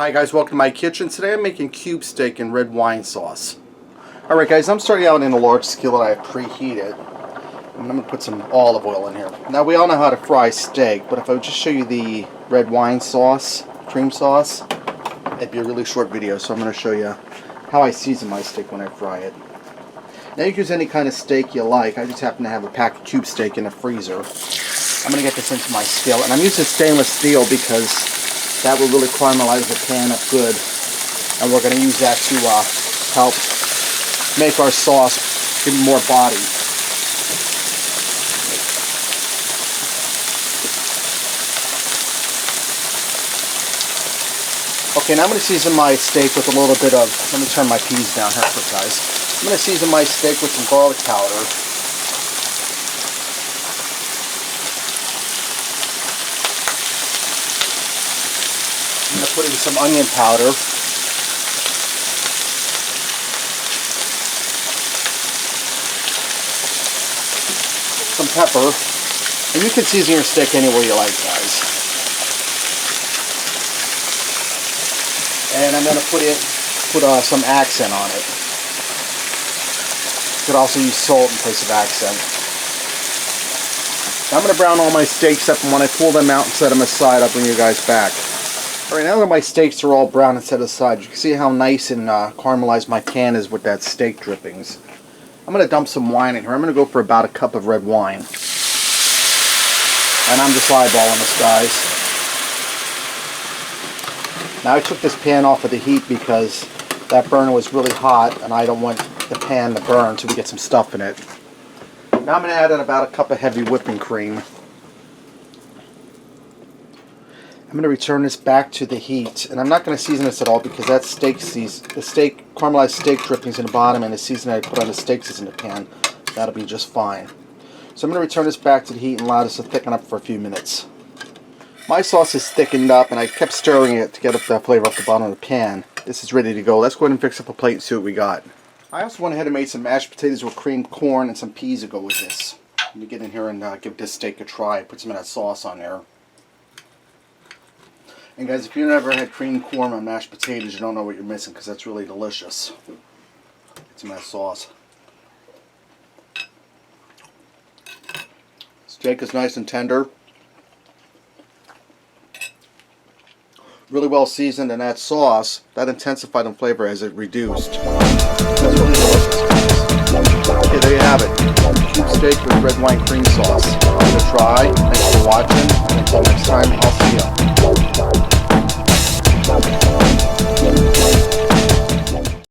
Hi guys, welcome to my kitchen. Today I'm making cube steak in red wine sauce. Alright guys, I'm starting out in a large skillet I have preheated. And I'm going to put some olive oil in here. Now we all know how to fry steak, but if I would just show you the red wine sauce, cream sauce, it'd be a really short video, so I'm going to show you how I season my steak when I fry it. Now you can use any kind of steak you like. I just happen to have a pack of cube steak in the freezer. I'm going to get this into my skillet, and I'm using stainless steel because that will really caramelize the pan up good, and we're going to use that to help make our sauce give more body. Okay, now I'm going to season my steak with a little bit of, let me turn my peas down here quick guys. I'm going to season my steak with some garlic powder. I'm going to put in some onion powder. Some pepper. And you can season your steak any way you like, guys. And I'm going to put some accent on it. You could also use salt in place of accent. Now I'm going to brown all my steaks up, and when I pull them out and set them aside, I'll bring you guys back. Alright, now that my steaks are all brown and set aside, you can see how nice and caramelized my pan is with that steak drippings. I'm going to dump some wine in here. I'm going to go for about a cup of red wine. And I'm just eyeballing this, guys. Now I took this pan off of the heat because that burner was really hot and I don't want the pan to burn so we get some stuff in it. Now I'm going to add in about a cup of heavy whipping cream. I'm going to return this back to the heat, and I'm not going to season this at all because that caramelized steak drippings in the bottom and the seasoning I put on the steaks is in the pan. That'll be just fine. So I'm going to return this back to the heat and allow this to thicken up for a few minutes. My sauce is thickened up, and I kept stirring it to get up that flavor off the bottom of the pan. This is ready to go. Let's go ahead and fix up a plate and see what we got. I also went ahead and made some mashed potatoes with creamed corn and some peas to go with this. Let me get in here and give this steak a try. Put some of that sauce on there. And guys, if you've never had creamed corn on mashed potatoes, you don't know what you're missing because that's really delicious. Get some of that sauce. Steak is nice and tender. Really well seasoned, and that sauce, that intensified in flavor as it reduced. That's really delicious. Okay, there you have it. Cube steak with red wine cream sauce. Give it a try. Thanks for watching. Until next time, I'll see you.